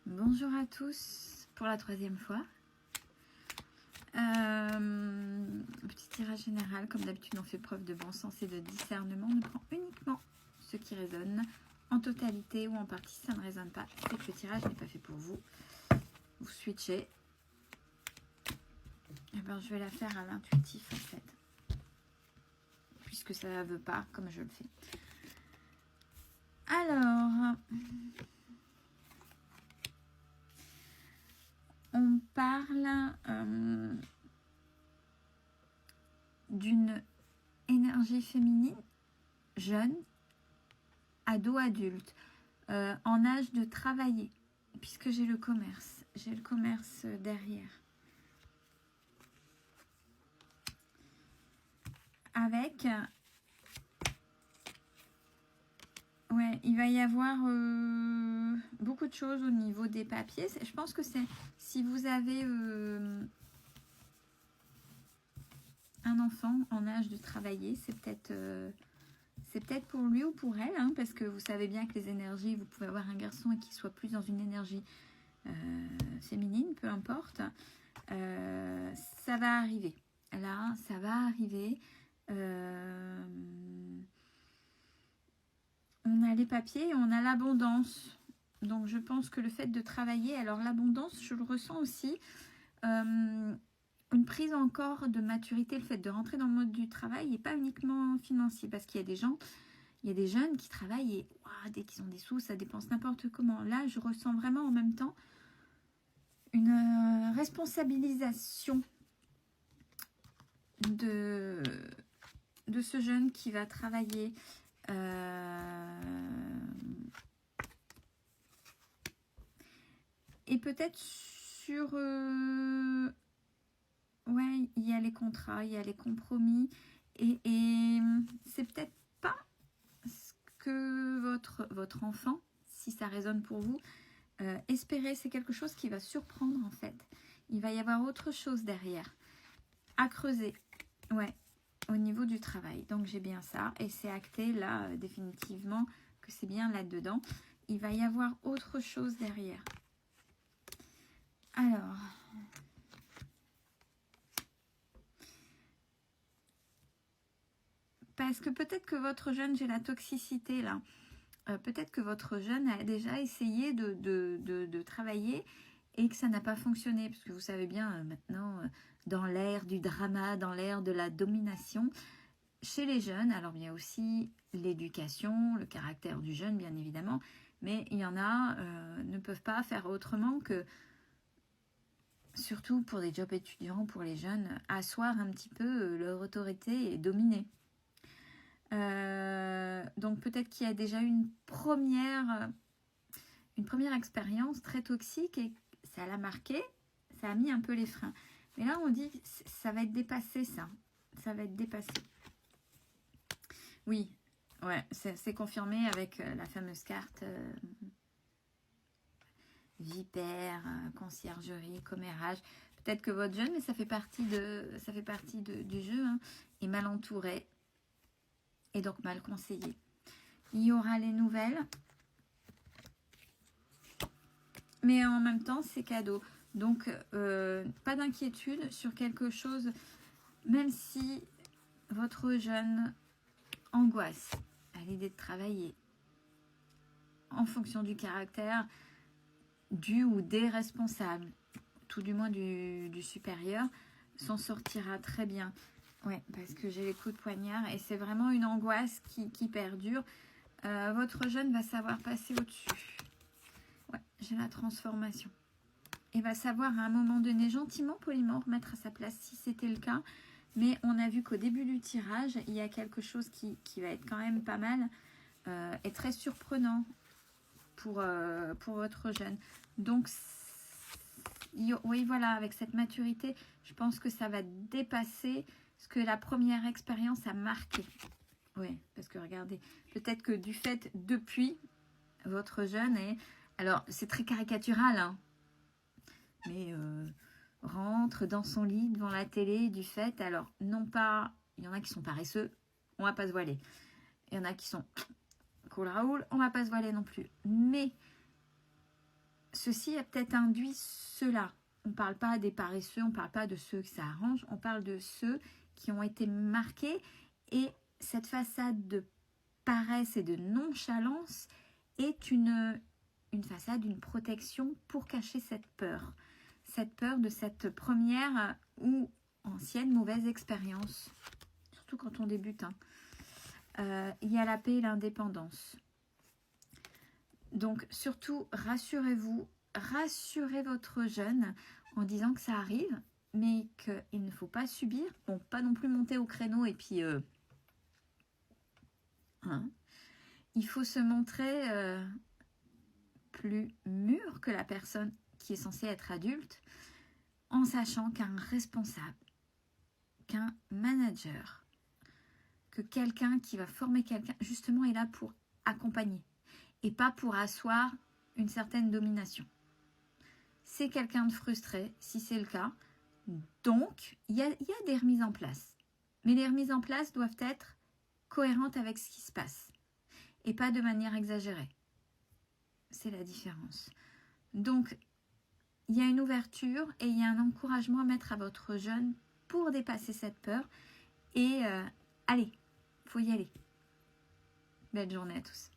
Bonjour à tous pour la troisième fois. Petit tirage général, comme d'habitude on fait preuve de bon sens et de discernement. On prend uniquement ce qui résonne en totalité ou en partie. Si ça ne résonne pas, c'est que le tirage n'est pas fait pour vous. Vous switchez. Et ben, je vais la faire à l'intuitif en fait, puisque ça ne veut pas comme je le fais. Alors, on parle d'une énergie féminine, jeune, ado, adulte, en âge de travailler, puisque j'ai le commerce derrière. Avec, ouais, il va y avoir beaucoup de choses au niveau des papiers. Je pense que c'est, si vous avez un enfant en âge de travailler, c'est peut-être pour lui ou pour elle, hein, parce que vous savez bien que les énergies, vous pouvez avoir un garçon et qu'il soit plus dans une énergie féminine, peu importe. Ça va arriver. Là, ça va arriver. On a les papiers et on a l'abondance. Donc, je pense que le fait de travailler, alors l'abondance, je le ressens aussi. Une prise encore de maturité, le fait de rentrer dans le mode du travail et pas uniquement financier, parce qu'il y a des gens, il y a des jeunes qui travaillent et dès qu'ils ont des sous, ça dépense n'importe comment. Là, je ressens vraiment en même temps une responsabilisation de ce jeune qui va travailler. Et peut-être sur... ouais, il y a les contrats, il y a les compromis. Et c'est peut-être pas ce que votre enfant, si ça résonne pour vous, espérer, c'est quelque chose qui va surprendre en fait. Il va y avoir autre chose derrière, à creuser, ouais, au niveau du travail. Donc j'ai bien ça, et c'est acté là, définitivement, que c'est bien là-dedans. Il va y avoir autre chose derrière. Alors... parce que peut-être que votre jeune, j'ai la toxicité là, peut-être que votre jeune a déjà essayé de travailler et que ça n'a pas fonctionné, parce que vous savez bien maintenant, dans l'ère du drama, dans l'ère de la domination, chez les jeunes, alors il y a aussi l'éducation, le caractère du jeune bien évidemment, mais il y en a ne peuvent pas faire autrement que, surtout pour des jobs étudiants, pour les jeunes, asseoir un petit peu leur autorité et dominer. Donc peut-être qu'il y a déjà eu une première expérience très toxique et ça l'a marqué, ça a mis un peu les freins. Mais là on dit ça va être dépassé, ça va être dépassé. Oui, ouais, c'est confirmé avec la fameuse carte vipère, conciergerie, commérage. Peut-être que votre jeune, mais ça fait partie du jeu, hein, est mal entouré et donc mal conseillé. Il y aura les nouvelles, mais en même temps c'est cadeau. Donc pas d'inquiétude sur quelque chose, même si votre jeune angoisse à l'idée de travailler en fonction du caractère du ou des responsables, tout du moins du supérieur, s'en sortira très bien. Ouais, parce que j'ai les coups de poignard et c'est vraiment une angoisse qui perdure. Votre jeune va savoir passer au-dessus. Ouais, j'ai la transformation. Et va savoir à un moment donné, gentiment, poliment, remettre à sa place si c'était le cas. Mais on a vu qu'au début du tirage, il y a quelque chose qui va être quand même pas mal et très surprenant pour votre jeune. Donc, oui, voilà, avec cette maturité, je pense que ça va dépasser ce que la première expérience a marqué. Oui, parce que regardez, peut-être que du fait, depuis, votre jeune est... Alors, c'est très caricatural, hein, mais rentre dans son lit, devant la télé, du fait, alors, non pas... Il y en a qui sont paresseux, on va pas se voiler. Il y en a qui sont cool Raoul, on va pas se voiler non plus. Mais ceci a peut-être induit cela. On ne parle pas des paresseux, on ne parle pas de ceux que ça arrange, on parle de ceux qui ont été marqués. Et cette façade de paresse et de nonchalance est une façade, une protection pour cacher cette peur. Cette peur de cette première ou ancienne mauvaise expérience. Surtout quand on débute. Il y a la paix et l'indépendance. Donc surtout, rassurez-vous, rassurez votre jeune en disant que ça arrive, mais qu'il ne faut pas subir. Bon, pas non plus monter au créneau et puis... il faut se montrer plus mûr que la personne qui est censée être adulte, en sachant qu'un responsable, qu'un manager, que quelqu'un qui va former quelqu'un, justement, est là pour accompagner et pas pour asseoir une certaine domination. C'est quelqu'un de frustré, si c'est le cas. Donc, il y a des remises en place. Mais les remises en place doivent être cohérentes avec ce qui se passe et pas de manière exagérée. C'est la différence. Donc, il y a une ouverture et il y a un encouragement à mettre à votre jeune pour dépasser cette peur. Et allez, il faut y aller. Belle journée à tous.